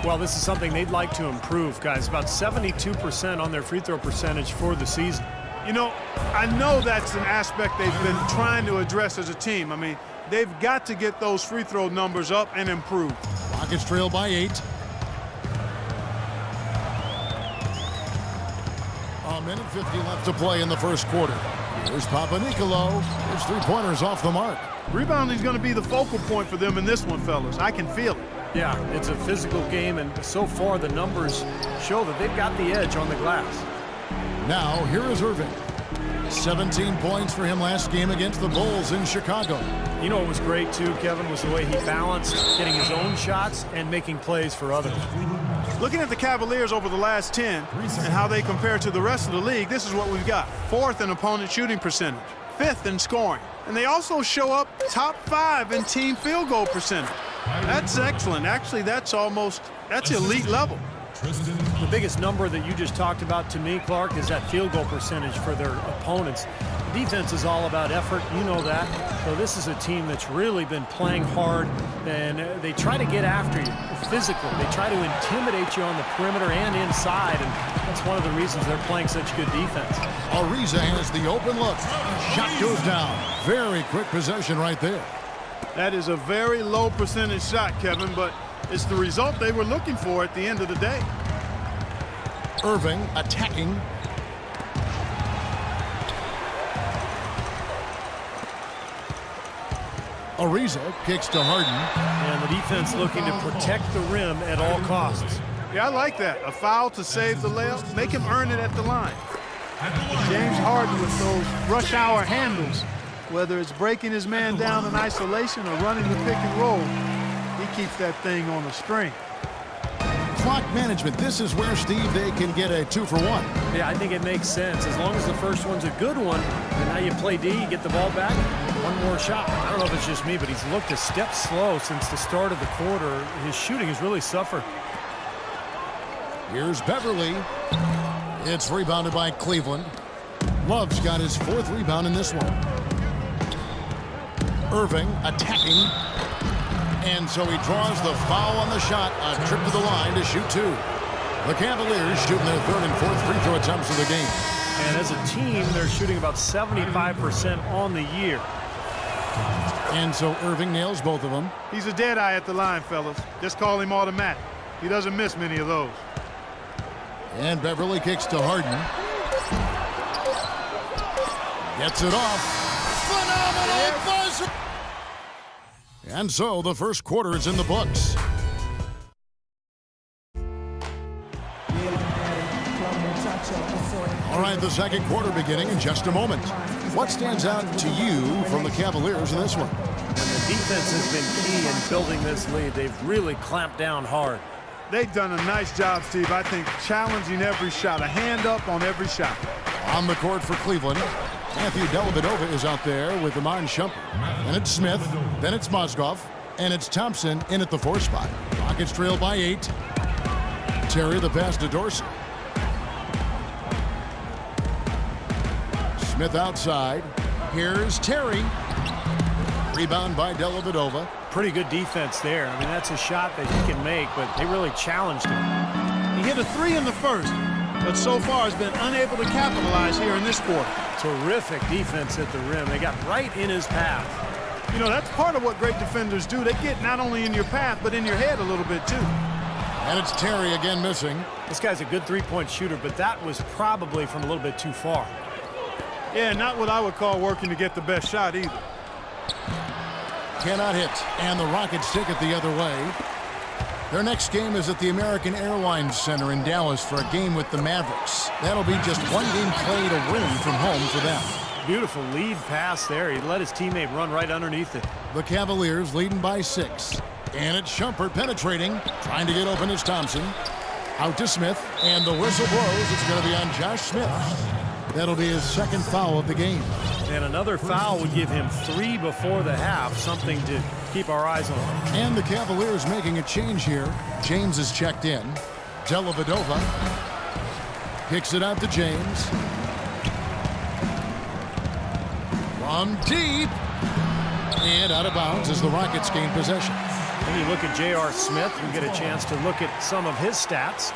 Well, this is something they'd like to improve, guys. About 72% on their free throw percentage for the season. You know, I know that's an aspect they've been trying to address as a team. I mean, they've got to get those free throw numbers up and improve. Rockets trail by 8. A minute 50 left to play in the first quarter. Here's Papanikolaou. His three-pointers off the mark. Rebounding is going to be the focal point for them in this one, fellas. I can feel it. Yeah, it's a physical game, and so far the numbers show that they've got the edge on the glass. Now, here is Irving. 17 points for him last game against the Bulls in Chicago. You know what was great, too, Kevin, was the way he balanced getting his own shots and making plays for others. Looking at the Cavaliers over the last 10 and how they compare to the rest of the league, this is what we've got. 4th in opponent shooting percentage, 5th in scoring. And they also show up top 5 in team field goal percentage. That's excellent. Actually, that's elite level. The biggest number that you just talked about to me, Clark, is that field goal percentage for their opponents. The defense is all about effort. You know that. So this is a team that's really been playing hard, and they try to get after you physically. They try to intimidate you on the perimeter and inside, and that's one of the reasons they're playing such good defense. Ariza has the open look. Shot goes down. Very quick possession right there. That is a very low percentage shot, Kevin, but it's the result they were looking for at the end of the day. Irving attacking. Ariza kicks to Harden. And the defense looking to protect the rim at all costs. Yeah, I like that. A foul to save the layup. Make him earn it at the line. James Harden with those rush hour handles. Whether it's breaking his man down in isolation or running the pick and roll, he keeps that thing on a string. Clock management. This is where, Steve, they can get a 2-for-1. Yeah, I think it makes sense. As long as the first one's a good one, and now you play D, you get the ball back, one more shot. I don't know if it's just me, but he's looked a step slow since the start of the quarter. His shooting has really suffered. Here's Beverly. It's rebounded by Cleveland. Love's got his 4th rebound in this one. Irving attacking. And so he draws the foul on the shot. A trip to the line to shoot 2. The Cavaliers shooting their 3rd and 4th free throw attempts of the game. And as a team, they're shooting about 75% on the year. And so Irving nails both of them. He's a dead eye at the line, fellas. Just call him automatic. He doesn't miss many of those. And Beverly kicks to Harden. Gets it off. Phenomenal buzzer! And so the first quarter is in the books. All right, the second quarter beginning in just a moment. What stands out to you from the Cavaliers in this one? And the defense has been key in building this lead. They've really clamped down hard. They've done a nice job, Steve. I think challenging every shot, a hand up on every shot. On the court for Cleveland, Matthew Dellavedova is out there with Iman Shumpert. Then it's Smith, then it's Mozgov, and it's Thompson in at the 4 spot. Rockets trail by 8. Terry the pass to Dorsey. Smith outside. Here's Terry. Rebound by Dellavedova. Pretty good defense there. I mean, that's a shot that he can make, but they really challenged him. He hit a 3 in the first, but so far has been unable to capitalize here in this quarter. Terrific defense at the rim. They got right in his path. You know, that's part of what great defenders do. They get not only in your path, but in your head a little bit, too. And it's Terry again missing. This guy's a good three-point shooter, but that was probably from a little bit too far. Yeah, not what I would call working to get the best shot either. Cannot hit, and the Rockets take it the other way. Their next game is at the American Airlines Center in Dallas for a game with the Mavericks. That'll be just one game played away from home for them. Beautiful lead pass there. He let his teammate run right underneath it. The Cavaliers leading by 6. And it's Shumpert penetrating. Trying to get open is Thompson. Out to Smith. And the whistle blows. It's going to be on Josh Smith. That'll be his 2nd foul of the game. And another foul would give him 3 before the half. Something to keep our eyes on. And the Cavaliers making a change here. James is checked in. Dellavedova kicks it out to James. From deep. And out of bounds as the Rockets gain possession. When you look at J.R. Smith, we get a chance to look at some of his stats,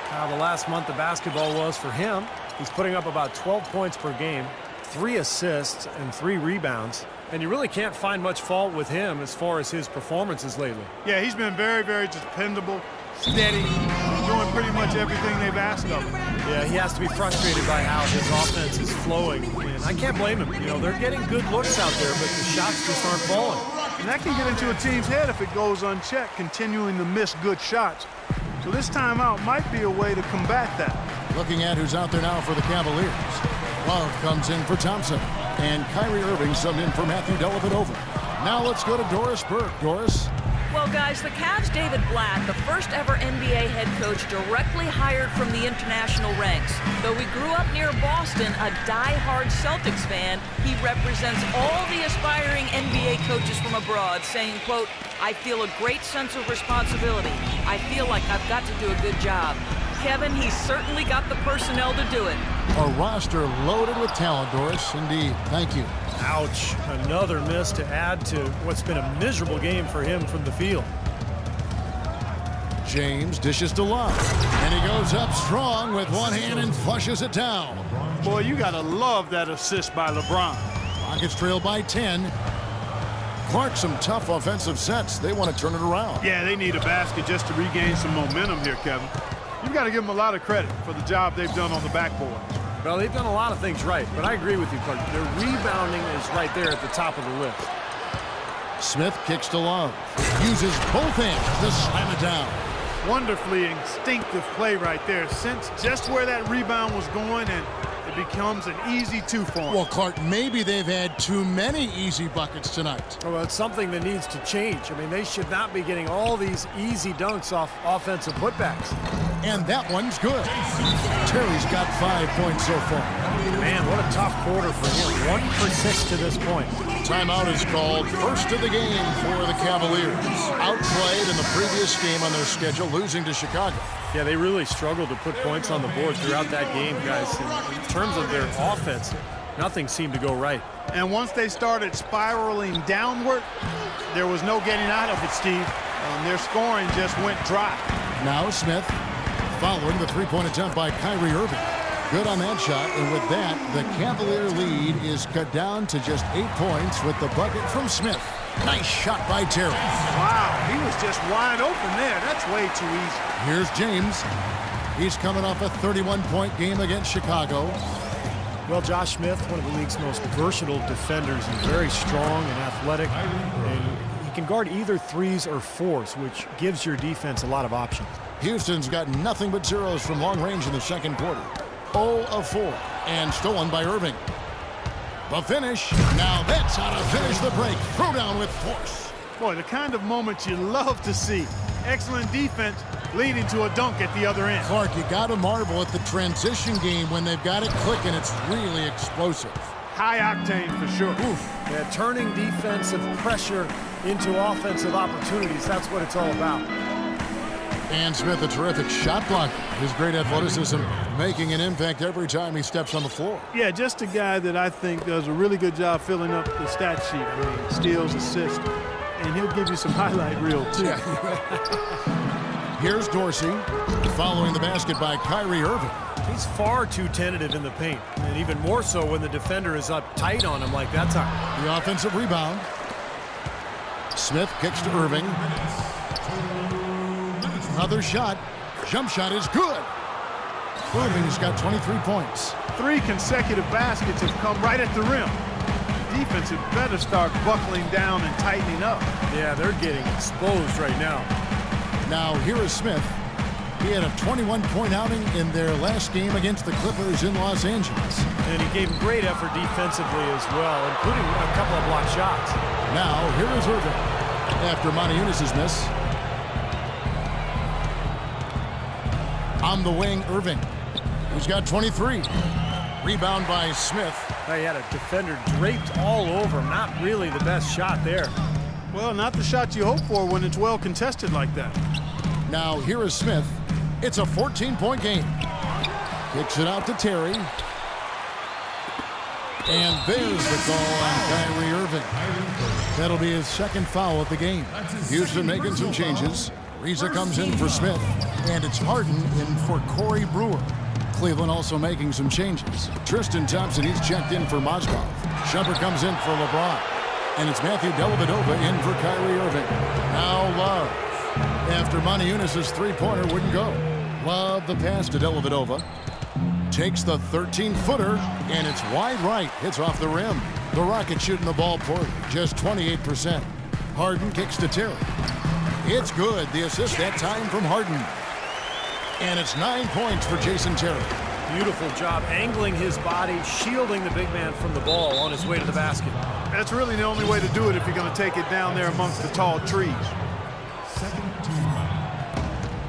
how the last month of basketball was for him. He's putting up about 12 points per game, 3 assists, and 3 rebounds. And you really can't find much fault with him as far as his performances lately. Yeah, he's been very, very dependable, steady, doing pretty much everything they've asked of him. Yeah, he has to be frustrated by how his offense is flowing. And I can't blame him. You know, they're getting good looks out there, but the shots just aren't falling. And that can get into a team's head if it goes unchecked, continuing to miss good shots. So this timeout might be a way to combat that. Looking at who's out there now for the Cavaliers. Love comes in for Thompson. And Kyrie Irving subbed in for Matthew Dellavedova. Now let's go to Doris Burke. Doris? Well, guys, the Cavs' David Blatt, the first ever NBA head coach directly hired from the international ranks. Though he grew up near Boston, a die-hard Celtics fan, he represents all the aspiring NBA coaches from abroad, saying, quote, "I feel a great sense of responsibility. I feel like I've got to do a good job." Kevin, he's certainly got the personnel to do it. A roster loaded with talent, Doris. Indeed. Thank you. Ouch. Another miss to add to what's been a miserable game for him from the field. James dishes to Love. And he goes up strong with one hand and flushes it down. Boy, you got to love that assist by LeBron. Rockets trail by 10. Clark, some tough offensive sets. They want to turn it around. Yeah, they need a basket just to regain some momentum here, Kevin. You've got to give them a lot of credit for the job they've done on the backboard. Well, they've done a lot of things right, but I agree with you, Clark. Their rebounding is right there at the top of the list. Smith kicks to Love. Uses both hands to slam it down. Wonderfully instinctive play right there. Sense just where that rebound was going, and it becomes an easy 2 for him. Well, Clark, maybe they've had too many easy buckets tonight. Well, it's something that needs to change. I mean, they should not be getting all these easy dunks off offensive putbacks. And that one's good. Terry's got 5 points so far. Man, what a tough quarter for him. 1 for 6 to this point. Timeout is called. First of the game for the Cavaliers. Outplayed in the previous game on their schedule, losing to Chicago. Yeah, they really struggled to put points on the board throughout that game, guys. In terms of their offense, nothing seemed to go right. And once they started spiraling downward, there was no getting out of it, Steve. Their scoring just went dry. Now Smith, following the three-point attempt by Kyrie Irving. Good on that shot, and with that, the Cavalier lead is cut down to just 8 points with the bucket from Smith. Nice shot by Terry. Wow, he was just wide open there. That's way too easy. Here's James. He's coming off a 31-point game against Chicago. Well, Josh Smith, one of the league's most versatile defenders. He's very strong and athletic, and he can guard either threes or fours, which gives your defense a lot of options. Houston's got nothing but zeros from long range in the second quarter. 0 of 4, and stolen by Irving. The finish. Now that's how to finish the break. Throw down with force. Boy, the kind of moment you love to see. Excellent defense leading to a dunk at the other end. Clark, you got to marvel at the transition game when they've got it clicking. It's really explosive. High octane for sure. Oof. Yeah, turning defensive pressure into offensive opportunities. That's what it's all about. And Smith, a terrific shot blocker. His great athleticism making an impact every time he steps on the floor. Yeah, just a guy that I think does a really good job filling up the stat sheet. I mean, steals, assists, and he'll give you some highlight reel, too. Here's Dorsey, following the basket by Kyrie Irving. He's far too tentative in the paint, and even more so when the defender is up tight on him like that time. The offensive rebound. Smith kicks to Irving. Another shot. Jump shot is good. Irving's got 23 points. 3 consecutive baskets have come right at the rim. Defense had better start buckling down and tightening up. Yeah, they're getting exposed right now. Now here is Smith. He had a 21-point outing in their last game against the Clippers in Los Angeles. And he gave great effort defensively as well, including a couple of block shots. Now here is Irving. After Monty Eunice's miss. On the wing, Irving. He's got 23. Rebound by Smith. He had a defender draped all over him. Not really the best shot there. Well, not the shot you hope for when it's well contested like that. Now here is Smith. It's a 14-point game. Kicks it out to Terry. And there's the call on Kyrie Irving. That'll be his second foul of the game. Houston making some changes. Ariza comes in for Smith, and it's Harden in for Corey Brewer. Cleveland also making some changes. Tristan Thompson, he's checked in for Mozgov. Shumpert comes in for LeBron. And it's Matthew Dellavedova in for Kyrie Irving. Now Love. After Moniunas' three-pointer wouldn't go. Love the pass to Dellavedova. Takes the 13-footer, and it's wide right. Hits off the rim. The Rockets shooting the ball poorly, just 28%. Harden kicks to Terry. It's good. The assist that time from Harden. And it's 9 points for Jason Terry. Beautiful job angling his body, shielding the big man from the ball on his way to the basket. That's really the only way to do it if you're going to take it down there amongst the tall trees.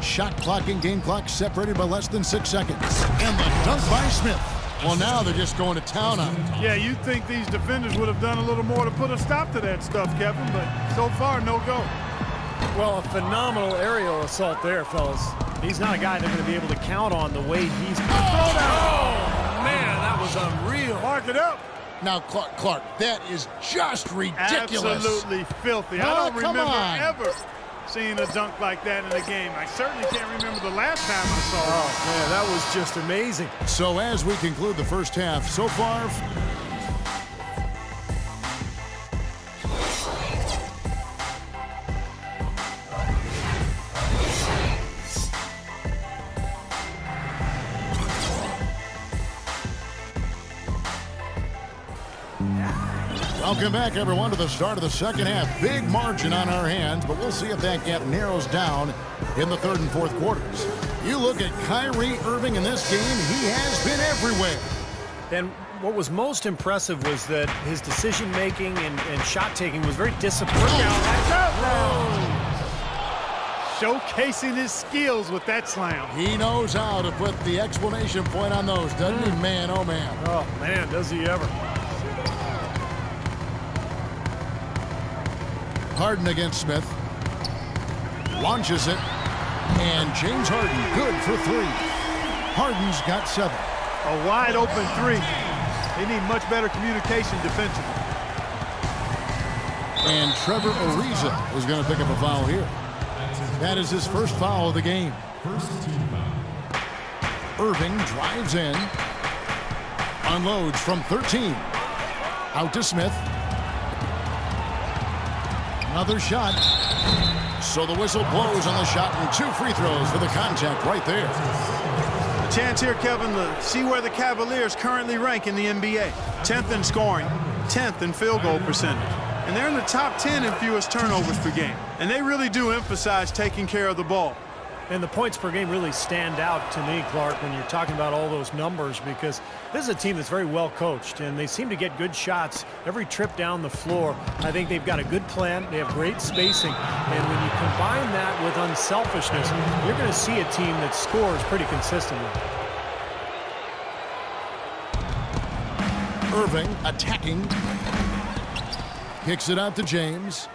Shot clock and game clock separated by less than 6 seconds. And the dunk by Smith. Well, now they're just going to town on it. Yeah, you'd think these defenders would have done a little more to put a stop to that stuff, Kevin, but so far, no go. Well, a phenomenal aerial assault there, fellas. He's not a guy they're going to be able to count on the way he's... Oh, man, that was unreal. Mark it up. Now, Clark, that is just ridiculous. Absolutely filthy. I don't come remember on. ever seeing a dunk like that in a game. I certainly can't remember the last time I saw it. Oh, man, that was just amazing. So as we conclude the first half, so far... Welcome back, everyone, to the start of the second half. Big margin on our hands, but we'll see if that gap narrows down in the third and fourth quarters. You look at Kyrie Irving in this game, he has been everywhere. And what was most impressive was that his decision-making and shot-taking was very disciplined. Showcasing his skills with that slam. He knows how to put the exclamation point on those, doesn't he? Man, oh, man. Oh, man, does he ever. Harden against Smith. Launches it. And James Harden, good for three. Harden's got 7. A wide open three. They need much better communication defensively. And Trevor Ariza is going to pick up a foul here. That is his first foul of the game. Irving drives in. Unloads from 13. Out to Smith. Another shot. So the whistle blows on the shot and 2 free throws for the contact right there. A chance here, Kevin, to see where the Cavaliers currently rank in the NBA. 10th in scoring, 10th in field goal percentage. And they're in the top 10 in fewest turnovers per game. And they really do emphasize taking care of the ball. And the points per game really stand out to me, Clark, when you're talking about all those numbers, because this is a team that's very well coached, and they seem to get good shots every trip down the floor. I think they've got a good plan. They have great spacing. And when you combine that with unselfishness, you're going to see a team that scores pretty consistently. Irving attacking. Kicks it out to James.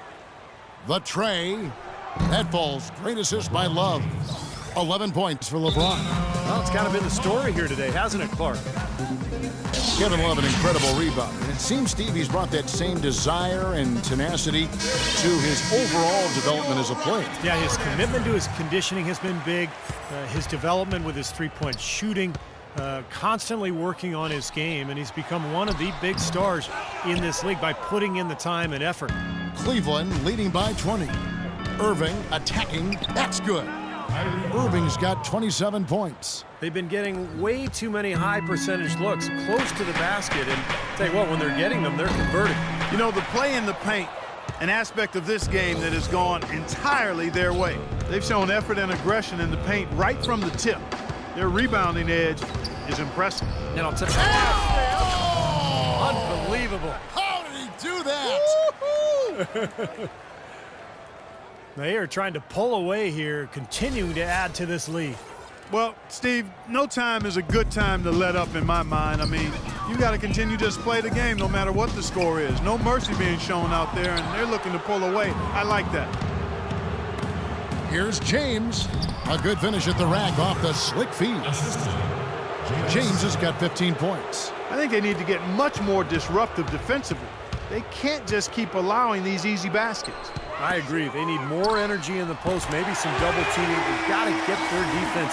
The tray. That falls. Great assist by Love. 11 points for LeBron. Well, it's kind of been the story here today, hasn't it, Clark? Kevin Love, an incredible rebound. And it seems Stevie's brought that same desire and tenacity to his overall development as a player. Yeah, his commitment to his conditioning has been big. His development with his three-point shooting, constantly working on his game, and he's become one of the big stars in this league by putting in the time and effort. Cleveland leading by 20. Irving attacking. That's good. Irving's got 27 points. They've been getting way too many high percentage looks close to the basket, and tell you what, when they're getting them, they're converting. You know, the play in the paint, an aspect of this game that has gone entirely their way. They've shown effort and aggression in the paint right from the tip. Their rebounding edge is impressive. And I'll tell you, unbelievable. How did he do that? They are trying to pull away here, continuing to add to this lead. Well, Steve, no time is a good time to let up in my mind. I mean, you got to continue to just play the game no matter what the score is. No mercy being shown out there, and they're looking to pull away. I like that. Here's James. A good finish at the rack off the slick feed. James has got 15 points. I think they need to get much more disruptive defensively. They can't just keep allowing these easy baskets. I agree. They need more energy in the post, maybe some double teaming. You've got to get their defense